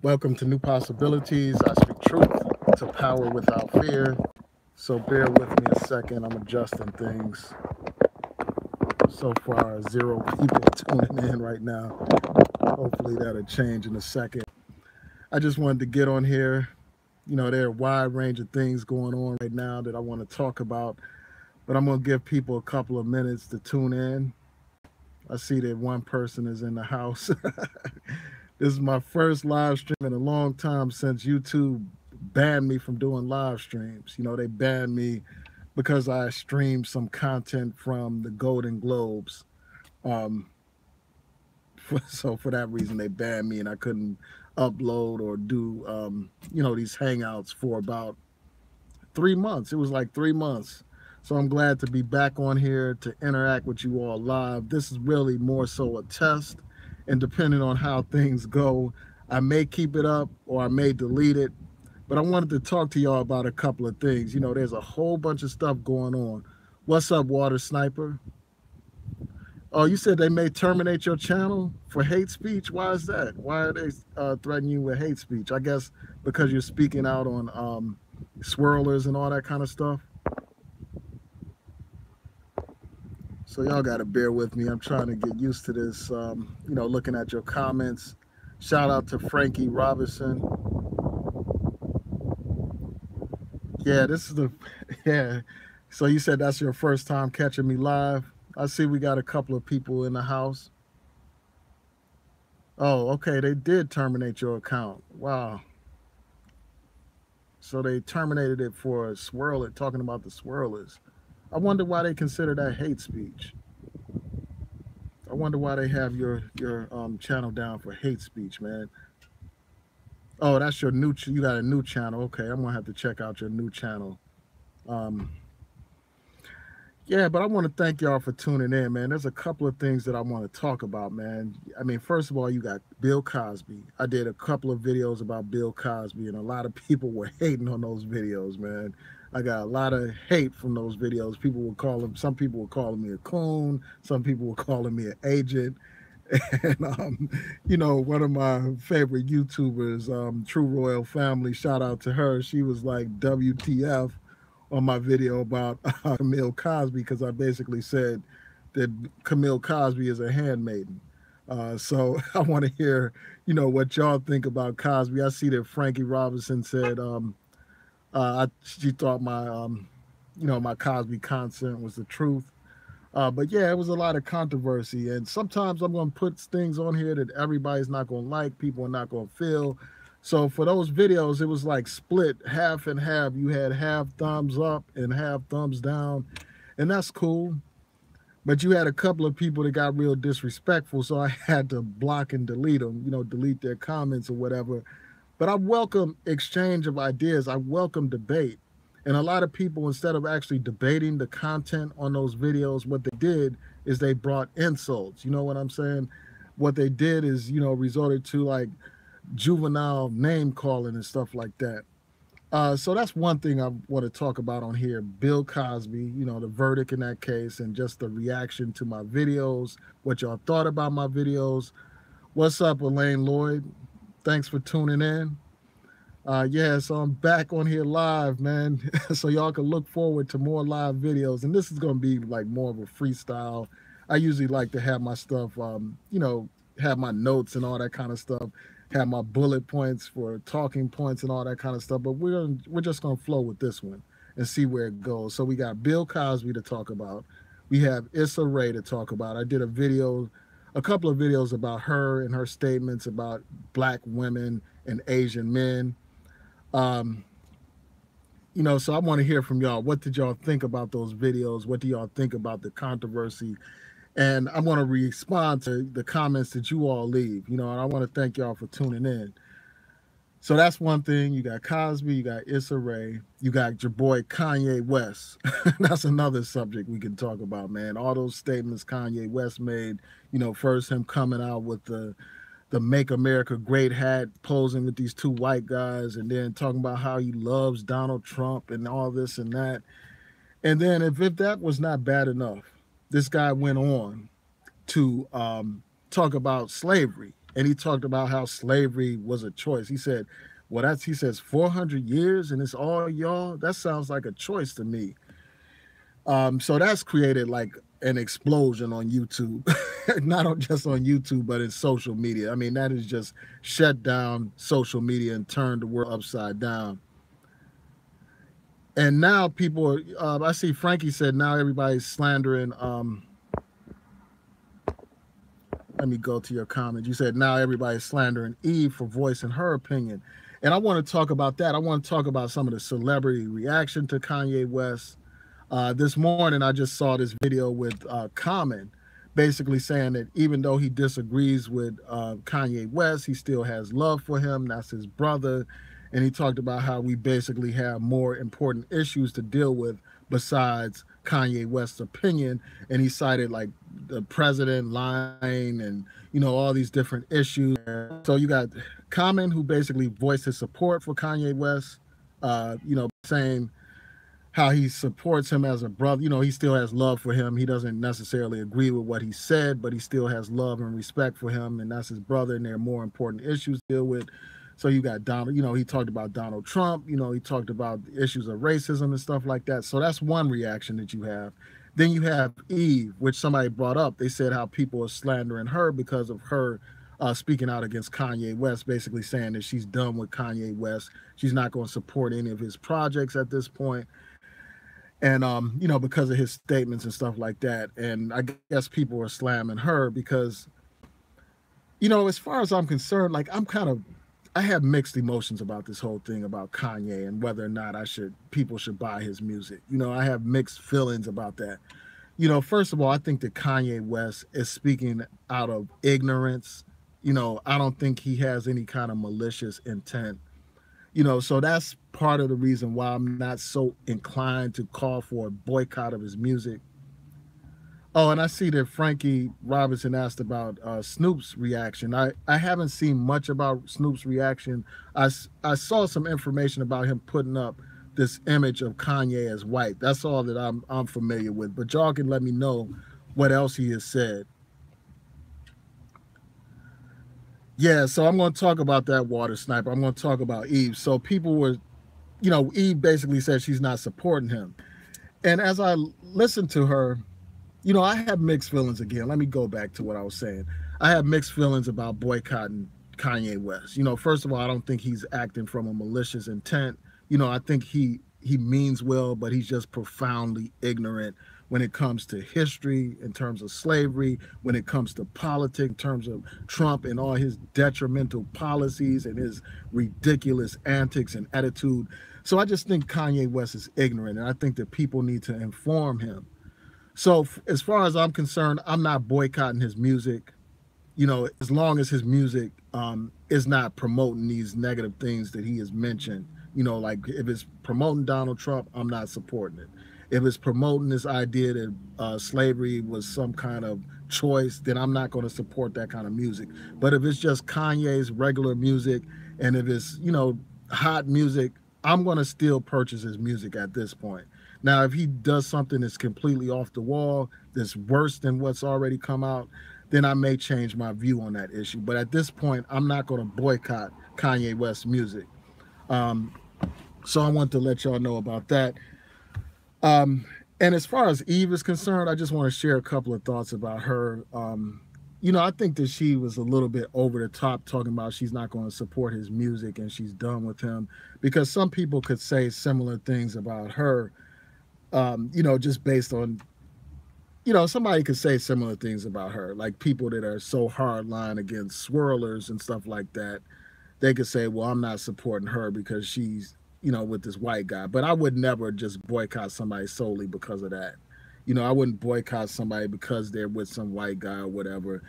Welcome to New Possibilities. I speak truth to power without fear. So bear with me a second. I'm adjusting things. So far, 0 people tuning in right now. Hopefully that'll change in a second. I just wanted to get on here. There are a wide range of things going on right now that I want to talk about, but I'm going to give people a couple of minutes to tune in. I see that one person is in the house. This is my first live stream in a long time since YouTube banned me from doing live streams. They banned me because I streamed some content from the Golden Globes. So for that reason, they banned me and I couldn't upload or do, these hangouts for about 3 months. It was like 3 months. So I'm glad to be back on here to interact with you all live. This is really more so a test. And depending on how things go, I may keep it up or I may delete it. But I wanted to talk to y'all about a couple of things. There's a whole bunch of stuff going on. What's up, Water Sniper? Oh, you said they may terminate your channel for hate speech? Why is that? Why are they threatening you with hate speech? I guess because you're speaking out on swirlers and all that kind of stuff. So y'all got to bear with me. I'm trying to get used to this, looking at your comments. Shout out to Frankie Robinson. Yeah, yeah. So you said that's your first time catching me live. I see we got a couple of people in the house. Oh, okay. They did terminate your account. Wow. So they terminated it for talking about the swirlers. I wonder why they consider that hate speech. I wonder why they have your channel down for hate speech, man. Oh, that's your you got a new channel. Okay, I'm gonna have to check out your new channel. Yeah, but I want to thank y'all for tuning in, man. There's a couple of things that I want to talk about, man. I mean, first of all, you got Bill Cosby. I did a couple of videos about Bill Cosby, and a lot of people were hating on those videos, man. I got a lot of hate from those videos. Some people were calling me a coon. Some people were calling me an agent. And, one of my favorite YouTubers, True Royal Family, shout out to her. She was like, WTF on my video about Camille Cosby, because I basically said that Camille Cosby is a handmaiden. So I want to hear, what y'all think about Cosby. I see that Frankie Robinson said she thought my, my Cosby content was the truth. But yeah, it was a lot of controversy. And sometimes I'm going to put things on here that everybody's not going to like, people are not going to feel. So for those videos, it was like split half and half. You had half thumbs up and half thumbs down. And that's cool. But you had a couple of people that got real disrespectful. So I had to block and delete them, delete their comments or whatever. But I welcome exchange of ideas. I welcome debate. And a lot of people, instead of actually debating the content on those videos, what they did is they brought insults. You know what I'm saying? What they did is, resorted to like juvenile name calling and stuff like that. So that's one thing I want to talk about on here. Bill Cosby, the verdict in that case and just the reaction to my videos, what y'all thought about my videos. What's up, Elaine Lloyd? Thanks for tuning in. Yeah, so I'm back on here live, man. So y'all can look forward to more live videos. And this is going to be like more of a freestyle. I usually like to have my stuff, have my notes and all that kind of stuff, have my bullet points for talking points and all that kind of stuff. But we're just going to flow with this one and see where it goes. So we got Bill Cosby to talk about. We have Issa Rae to talk about. I did a couple of videos about her and her statements about Black women and Asian men. So I want to hear from y'all. What did y'all think about those videos? What do y'all think about the controversy? And I want to respond to the comments that you all leave, and I want to thank y'all for tuning in. So that's one thing. You got Cosby, you got Issa Rae, you got your boy Kanye West. That's another subject we can talk about, man. All those statements Kanye West made, first him coming out with the Make America Great hat, posing with these two white guys, and then talking about how he loves Donald Trump and all this and that. And then if that was not bad enough, this guy went on to talk about slavery. and he talked about how slavery was a choice. He said, well, he says 400 years and it's all y'all. That sounds like a choice to me. So that's created like an explosion on YouTube, not just on YouTube, but in social media. I mean, that has just shut down social media and turned the world upside down. And now people are, I see Frankie said now everybody's slandering. Let me go to your comment. You said now everybody's slandering Eve for voicing her opinion. And I want to talk about that. I want to talk about some of the celebrity reaction to Kanye West. This morning, I just saw this video with Common basically saying that even though he disagrees with Kanye West, he still has love for him. That's his brother. And he talked about how we basically have more important issues to deal with besides Kanye West's opinion. And he cited like the president lying and, you know, all these different issues. So you got Common, who basically voiced his support for Kanye West, you know, saying how he supports him as a brother. You know, he still has love for him. He doesn't necessarily agree with what he said, but he still has love and respect for him. And that's his brother. And there are more important issues to deal with. So you got Donald, you know, he talked about Donald Trump, you know, he talked about issues of racism and stuff like that. So that's one reaction that you have. Then you have Eve, which somebody brought up. They said how people are slandering her because of her speaking out against Kanye West, basically saying that she's done with Kanye West. She's not going to support any of his projects at this point. And, you know, because of his statements and stuff like that. And I guess people are slamming her because, you know, as far as I'm concerned, like I have mixed emotions about this whole thing about Kanye and whether or not people should buy his music. You know, I have mixed feelings about that. You know, first of all, I think that Kanye West is speaking out of ignorance. You know, I don't think he has any kind of malicious intent. You know, so that's part of the reason why I'm not so inclined to call for a boycott of his music. Oh, and I see that Frankie Robinson asked about Snoop's reaction. I haven't seen much about Snoop's reaction. I saw some information about him putting up this image of Kanye as white. That's all that I'm familiar with. But y'all can let me know what else he has said. Yeah, so I'm going to talk about that water sniper. I'm going to talk about Eve. So people were, you know, Eve basically said she's not supporting him. And as I listened to her, you know, I have mixed feelings again. Let me go back to what I was saying. I have mixed feelings about boycotting Kanye West. You know, first of all, I don't think he's acting from a malicious intent. You know, I think he means well, but he's just profoundly ignorant when it comes to history, in terms of slavery, when it comes to politics, in terms of Trump and all his detrimental policies and his ridiculous antics and attitude. So I just think Kanye West is ignorant, and I think that people need to inform him. So as far as I'm concerned, I'm not boycotting his music, you know, as long as his music is not promoting these negative things that he has mentioned. You know, like if it's promoting Donald Trump, I'm not supporting it. If it's promoting this idea that slavery was some kind of choice, then I'm not going to support that kind of music. But if it's just Kanye's regular music, and if it's, you know, hot music, I'm going to still purchase his music at this point. Now, if he does something that's completely off the wall, that's worse than what's already come out, then I may change my view on that issue. But at this point, I'm not going to boycott Kanye West's music. So I want to let y'all know about that. And as far as Eve is concerned, I just want to share a couple of thoughts about her. You know, I think that she was a little bit over the top talking about she's not going to support his music and she's done with him, because some people could say similar things about her, you know, just based on, you know, somebody could say similar things about her, like people that are so hardline against swirlers and stuff like that. They could say, well, I'm not supporting her because she's, you know, with this white guy. But I would never just boycott somebody solely because of that. You know, I wouldn't boycott somebody because they're with some white guy or whatever.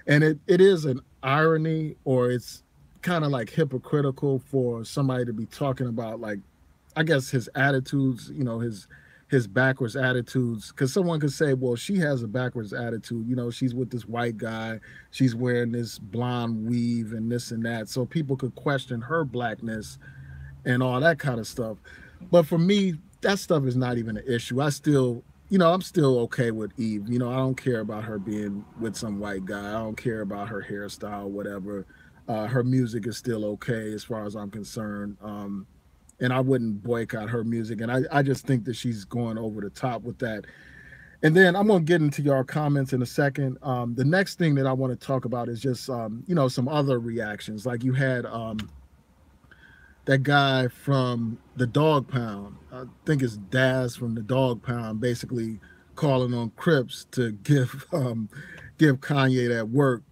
And it is an irony, or it's kind of like hypocritical for somebody to be talking about, like, I guess his attitudes, you know, his backwards attitudes, because someone could say, well, she has a backwards attitude, you know, she's with this white guy, she's wearing this blonde weave and this and that, so people could question her blackness and all that kind of stuff. But for me, that stuff is not even an issue. I still, I'm still okay with Eve. I don't care about her being with some white guy. I don't care about her hairstyle, whatever. Her music is still okay as far as I'm concerned. And I wouldn't boycott her music. And I just think that she's going over the top with that. And then I'm going to get into your comments in a second. The next thing that I want to talk about is just, some other reactions. Like you had that guy from the Dog Pound, I think it's Daz from the Dog Pound, basically calling on Crips to give Kanye that work,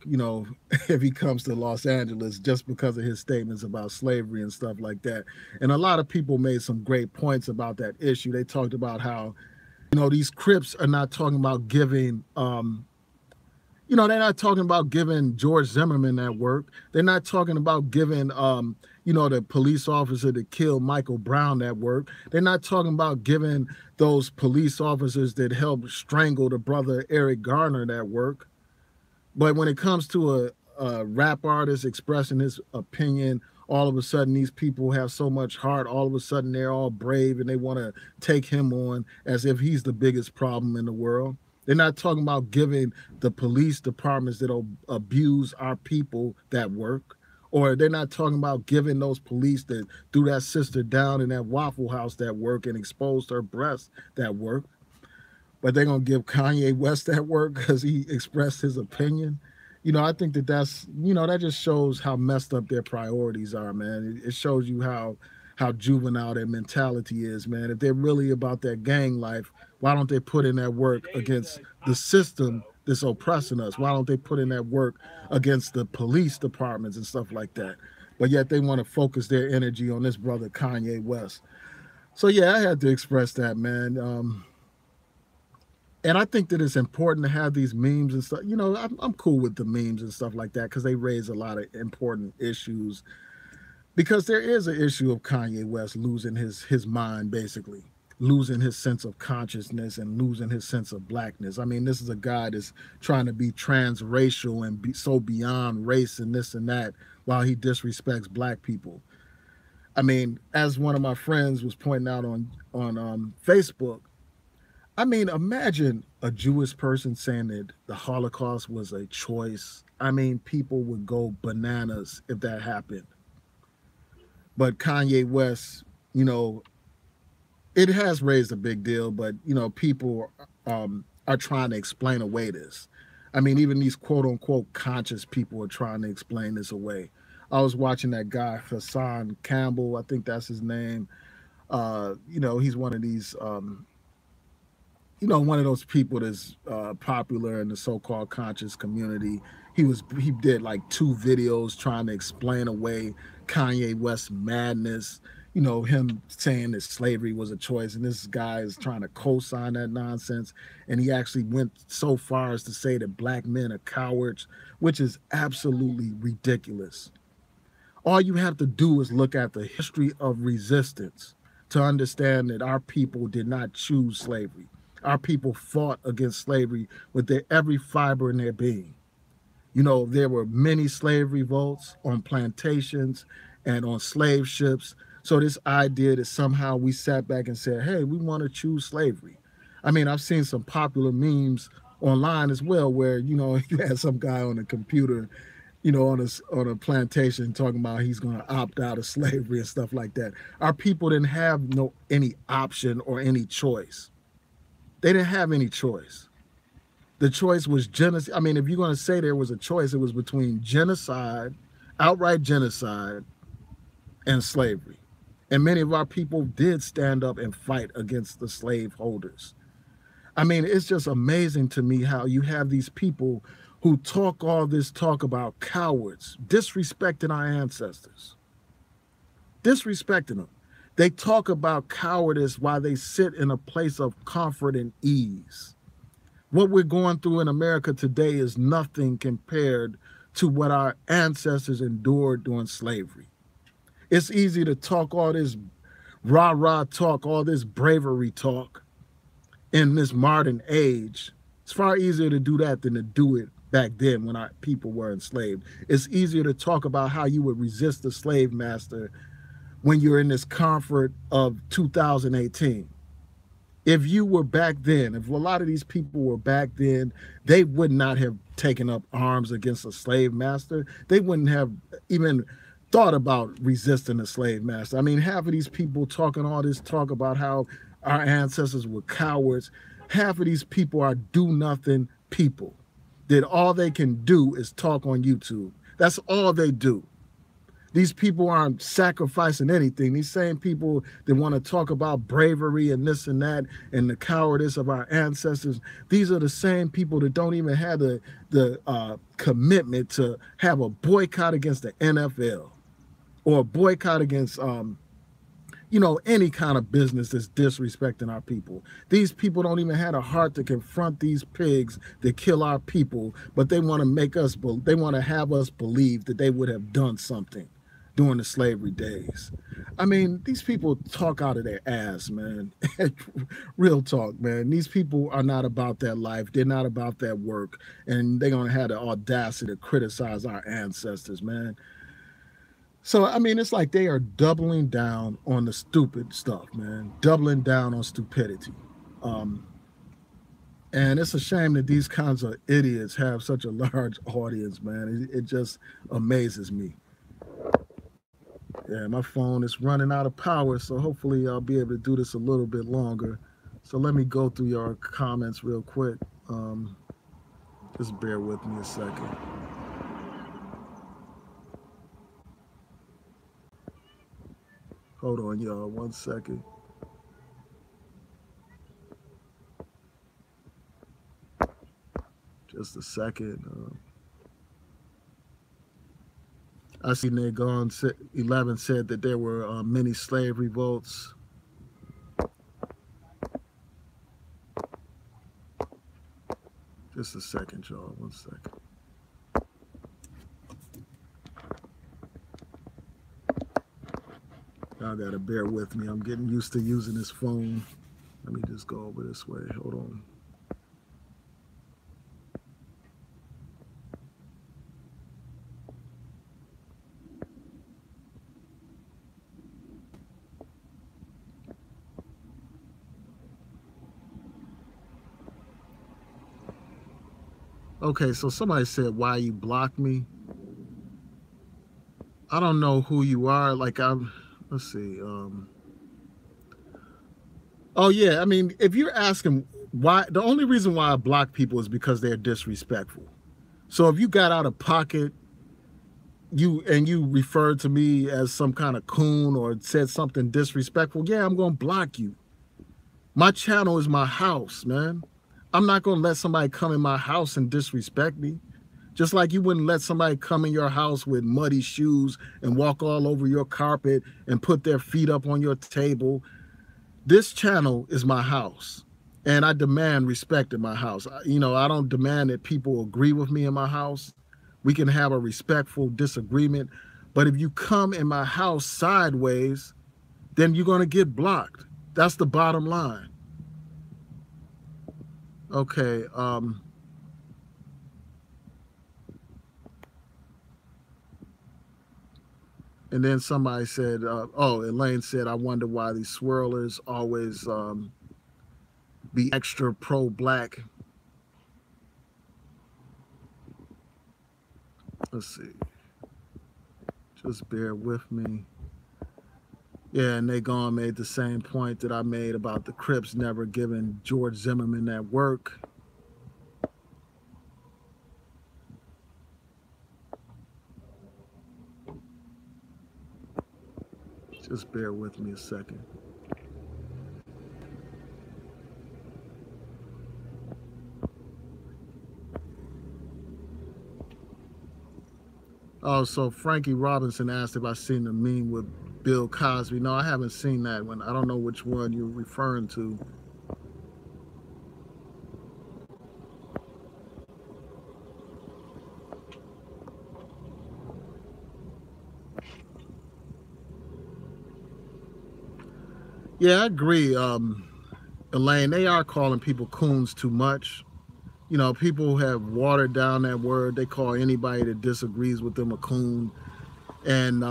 if he comes to Los Angeles, just because of his statements about slavery and stuff like that. And a lot of people made some great points about that issue. They talked about how, these Crips are not talking about giving they're not talking about giving George Zimmerman that work. They're not talking about giving, the police officer that killed Michael Brown that work. They're not talking about giving those police officers that helped strangle the brother Eric Garner that work. But when it comes to a rap artist expressing his opinion, all of a sudden these people have so much heart. All of a sudden they're all brave and they want to take him on as if he's the biggest problem in the world. They're not talking about giving the police departments that abuse our people that work. Or they're not talking about giving those police that threw that sister down in that Waffle House that work and exposed her breasts that work. But they're going to give Kanye West that work because he expressed his opinion. I think that just shows how messed up their priorities are, man. It shows you how juvenile their mentality is, man. If they're really about that gang life, why don't they put in that work against the system that's oppressing us? Why don't they put in that work against the police departments and stuff like that? But yet they want to focus their energy on this brother Kanye West. So yeah, I had to express that, man. And I think that it's important to have these memes and stuff. I'm cool with the memes and stuff like that because they raise a lot of important issues. Because there is an issue of Kanye West losing his mind, basically, losing his sense of consciousness and losing his sense of blackness. I mean, this is a guy that's trying to be transracial and be so beyond race and this and that while he disrespects black people. I mean, as one of my friends was pointing out on Facebook, I mean, imagine a Jewish person saying that the Holocaust was a choice. I mean, people would go bananas if that happened. But Kanye West, it has raised a big deal, but, people are trying to explain away this. I mean, even these quote unquote conscious people are trying to explain this away. I was watching that guy, Hassan Campbell, I think that's his name. He's one of these, one of those people that's popular in the so-called conscious community. He did like 2 videos trying to explain away Kanye West's madness, him saying that slavery was a choice, and this guy is trying to co-sign that nonsense. And he actually went so far as to say that black men are cowards, which is absolutely ridiculous. All you have to do is look at the history of resistance to understand that our people did not choose slavery. Our people fought against slavery with every fiber in their being. There were many slave revolts on plantations and on slave ships. So this idea that somehow we sat back and said, hey, we want to choose slavery. I mean, I've seen some popular memes online as well where, you had some guy on a computer, on a plantation talking about he's going to opt out of slavery and stuff like that. Our people didn't have any option or any choice. They didn't have any choice. The choice was genocide. I mean, if you're going to say there was a choice, it was between genocide, outright genocide, and slavery. And many of our people did stand up and fight against the slave holders. I mean, it's just amazing to me how you have these people who talk all this talk about cowards, disrespecting our ancestors, disrespecting them. They talk about cowardice while they sit in a place of comfort and ease. What we're going through in America today is nothing compared to what our ancestors endured during slavery. It's easy to talk all this rah-rah talk, all this bravery talk in this modern age. It's far easier to do that than to do it back then when our people were enslaved. It's easier to talk about how you would resist the slave master when you're in this comfort of 2018. If you were back then, if a lot of these people were back then, they would not have taken up arms against a slave master. They wouldn't have even thought about resisting a slave master. I mean, half of these people talking all this talk about how our ancestors were cowards. Half of these people are do nothing people that all they can do is talk on YouTube. That's all they do. These people aren't sacrificing anything. These same people that want to talk about bravery and this and that and the cowardice of our ancestors, these are the same people that don't even have the commitment to have a boycott against the NFL or a boycott against any kind of business that's disrespecting our people. These people don't even have a heart to confront these pigs that kill our people, but they want to they want to have us believe that they would have done something during the slavery days. I mean, these people talk out of their ass, man. Real talk, man. These people are not about that life. They're not about that work. And they're going to have the audacity to criticize our ancestors, man. So, I mean, it's like they are doubling down on the stupid stuff, man. Doubling down on stupidity. And it's a shame that these kinds of idiots have such a large audience, man. It just amazes me. Yeah, my phone is running out of power, so hopefully I'll be able to do this a little bit longer. So let me go through your comments real quick. Just bear with me a second. Hold on, y'all, 1 second. Just a second. I see Nagon 11 said that there were many slave revolts. Just a second, y'all. 1 second. Y'all gotta bear with me. I'm getting used to using this phone. Let me just go over this way. Hold on. Okay, so somebody said, why you blocked me? I don't know who you are. Let's see. Oh yeah, I mean, if you're asking why, the only reason why I block people is because they're disrespectful. So if you got out of pocket, you referred to me as some kind of coon or said something disrespectful, yeah, I'm gonna block you. My channel is my house, man. I'm not gonna let somebody come in my house and disrespect me. Just like you wouldn't let somebody come in your house with muddy shoes and walk all over your carpet and put their feet up on your table. This channel is my house, and I demand respect in my house. I don't demand that people agree with me in my house. We can have a respectful disagreement, but if you come in my house sideways, then you're gonna get blocked. That's the bottom line. Okay, and then somebody said, Elaine said, I wonder why these swirlers always be extra pro-black. Let's see. Just bear with me. Yeah, and Nagon made the same point that I made about the Crips never giving George Zimmerman that work. Just bear with me a second. Oh, so Frankie Robinson asked if I seen the meme with Bill Cosby. No, I haven't seen that one. I don't know which one you're referring to. Yeah, I agree, Elaine. They are calling people coons too much. People have watered down that word. They call anybody that disagrees with them a coon. And,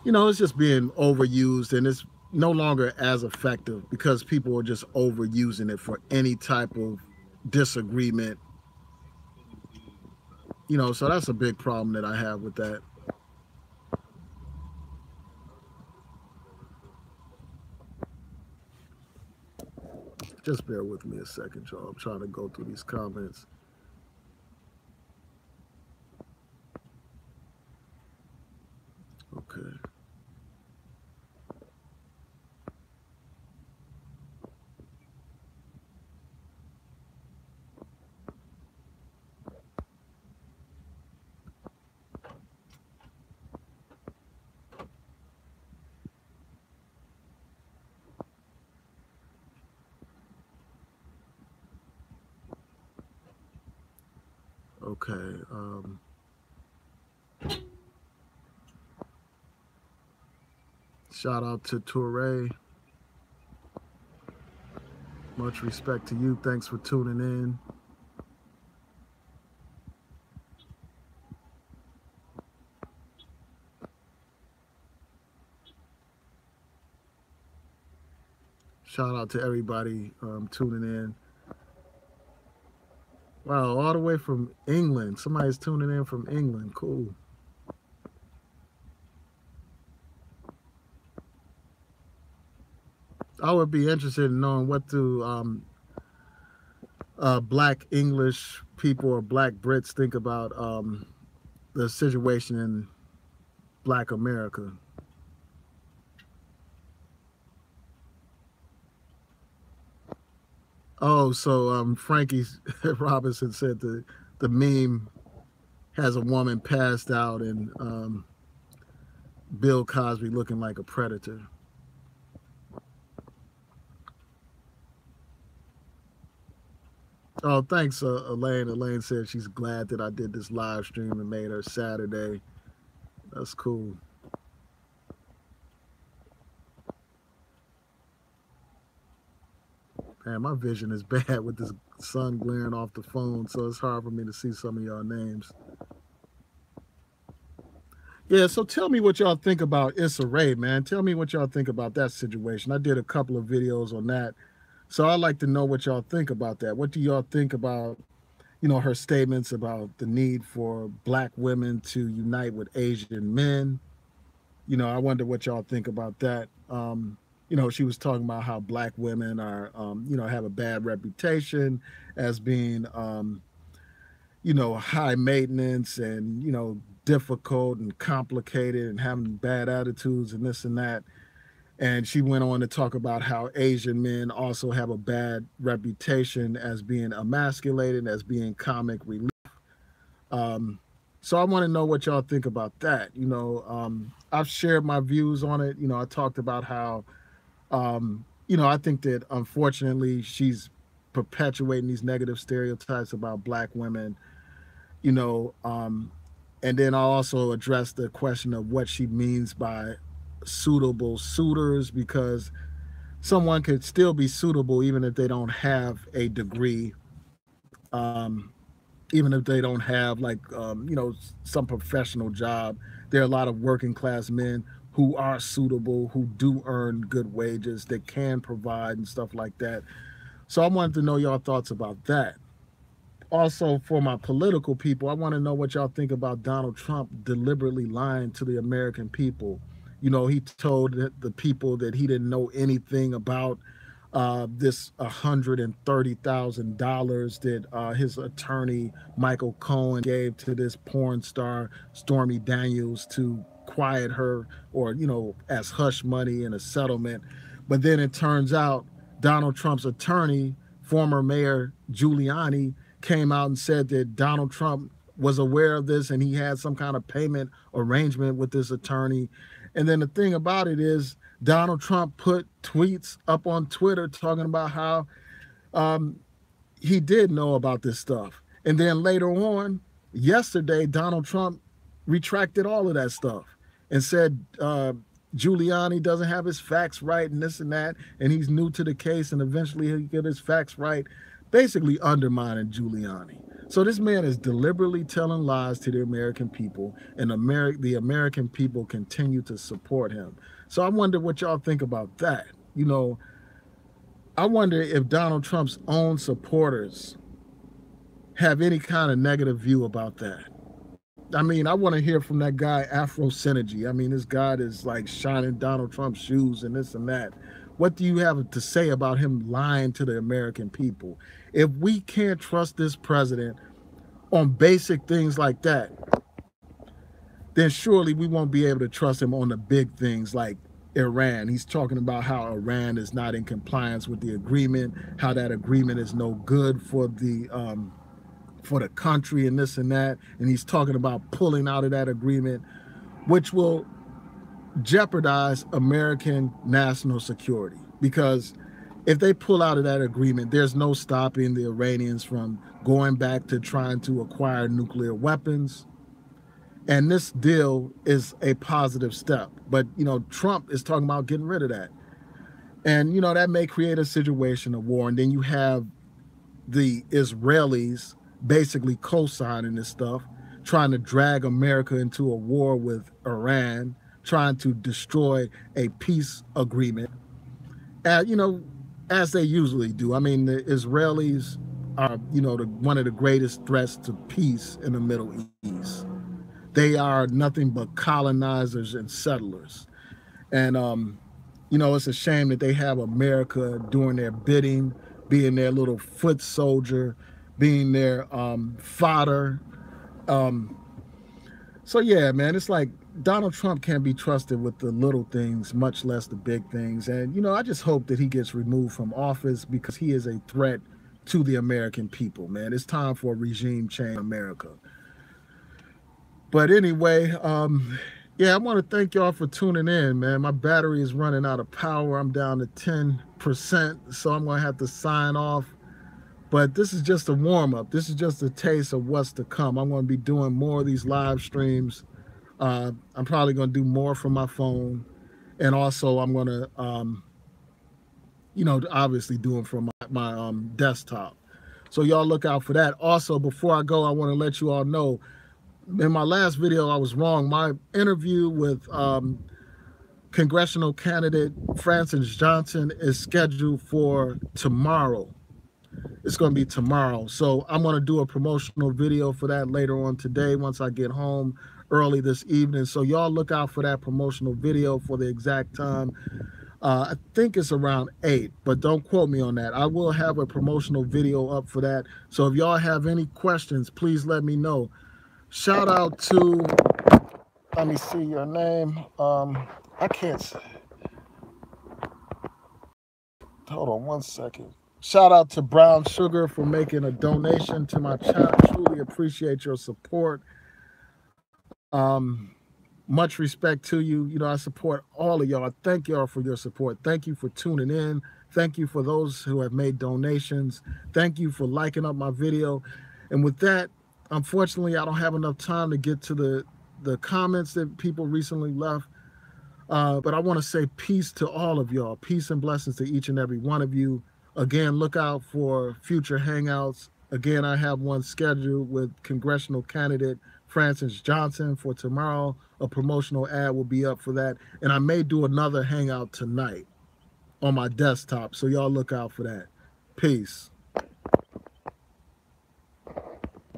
it's just being overused. And no longer as effective because people are just overusing it for any type of disagreement. So that's a big problem that I have with that. Just bear with me a second, y'all. I'm trying to go through these comments. Okay. Okay. Shout out to Toure. Much respect to you. Thanks for tuning in. Shout out to everybody tuning in. Wow, all the way from England. Somebody's tuning in from England. Cool. I would be interested in knowing what do black English people or black Brits think about the situation in black America. Oh, so Frankie Robinson said the meme has a woman passed out and Bill Cosby looking like a predator. Oh, thanks, Elaine. Elaine said she's glad that I did this live stream and made her Saturday. That's cool. Man, my vision is bad with this sun glaring off the phone, so it's hard for me to see some of y'all names. Yeah, so tell me what y'all think about Issa Rae, man. Tell me what y'all think about that situation. I did a couple of videos on that. So I'd like to know what y'all think about that. What do y'all think about, her statements about the need for black women to unite with Asian men? I wonder what y'all think about that. She was talking about how black women are, have a bad reputation as being, high maintenance and, difficult and complicated and having bad attitudes and this and that. And she went on to talk about how Asian men also have a bad reputation as being emasculated, as being comic relief. So I want to know what y'all think about that. I've shared my views on it. I talked about how, I think that unfortunately she's perpetuating these negative stereotypes about black women, you know, um, and then I'll also address the question of what she means by suitable suitors because someone could still be suitable even if they don't have a degree, um, even if they don't have like some professional job. There are a lot of working class men who are suitable, who do earn good wages, that can provide and stuff like that. So I wanted to know y'all thoughts about that. Also, for my political people, I want to know what y'all think about Donald Trump deliberately lying to the American people. He told the people that he didn't know anything about this $130,000 that his attorney Michael Cohen gave to this porn star Stormy Daniels to quiet her, or as hush money in a settlement. But then it turns out Donald Trump's attorney, former Mayor Giuliani, came out and said that Donald Trump was aware of this and he had some kind of payment arrangement with this attorney. And then the thing about it is, Donald Trump put tweets up on Twitter talking about how he did know about this stuff. And then later on, yesterday, Donald Trump retracted all of that stuff and said Giuliani doesn't have his facts right and this and that, and he's new to the case and eventually he'll get his facts right, basically undermining Giuliani. So this man is deliberately telling lies to the American people, and the American people continue to support him. So I wonder what y'all think about that. You know, I wonder if Donald Trump's own supporters have any kind of negative view about that. I mean, I want to hear from that guy Afro Synergy. I mean, this guy is like shining Donald Trump's shoes and this and that. What do you have to say about him lying to the American people? If we can't trust this president on basic things like that, then surely we won't be able to trust him on the big things like Iran. He's talking about how Iran is not in compliance with the agreement, how that agreement is no good for the country and this and that. And he's talking about pulling out of that agreement, which will jeopardize American national security. Because if they pull out of that agreement, there's no stopping the Iranians from going back to trying to acquire nuclear weapons. And this deal is a positive step. But, you know, Trump is talking about getting rid of that. And, you know, that may create a situation of war. And then you have the Israelis basically co-signing this stuff, trying to drag America into a war with Iran, trying to destroy a peace agreement. You know, as they usually do. I mean, the Israelis are, you know, one of the greatest threats to peace in the Middle East. They are nothing but colonizers and settlers. And, you know, it's a shame that they have America doing their bidding, being their little foot soldier, being their fodder. So, yeah, man, it's like Donald Trump can't be trusted with the little things, much less the big things. And, you know, I just hope that he gets removed from office because he is a threat to the American people, man. It's time for a regime change in America. But anyway, yeah, I want to thank y'all for tuning in, man. My battery is running out of power. I'm down to 10%, so I'm going to have to sign off. But this is just a warm-up. This is just a taste of what's to come. I'm going to be doing more of these live streams. I'm probably going to do more from my phone. And also, I'm going to, you know, obviously do them from my desktop. So y'all look out for that. Also, before I go, I want to let you all know, in my last video, I was wrong. My interview with congressional candidate Francis Johnson is scheduled for tomorrow. It's going to be tomorrow. So I'm going to do a promotional video for that later on today once I get home early this evening. So y'all look out for that promotional video for the exact time. I think it's around 8, but don't quote me on that. I will have a promotional video up for that. So if y'all have any questions, please let me know. Shout out to, let me see your name. I can't say. Hold on one second. Shout out to Brown Sugar for making a donation to my channel. Truly appreciate your support. Much respect to you. You know, I support all of y'all. Thank y'all for your support. Thank you for tuning in. Thank you for those who have made donations. Thank you for liking up my video. And with that, unfortunately, I don't have enough time to get to the comments that people recently left. But I want to say peace to all of y'all. Peace and blessings to each and every one of you. Again, look out for future hangouts. Again, I have one scheduled with congressional candidate Francis Johnson for tomorrow. A promotional ad will be up for that. And I may do another hangout tonight on my desktop. So y'all look out for that. Peace.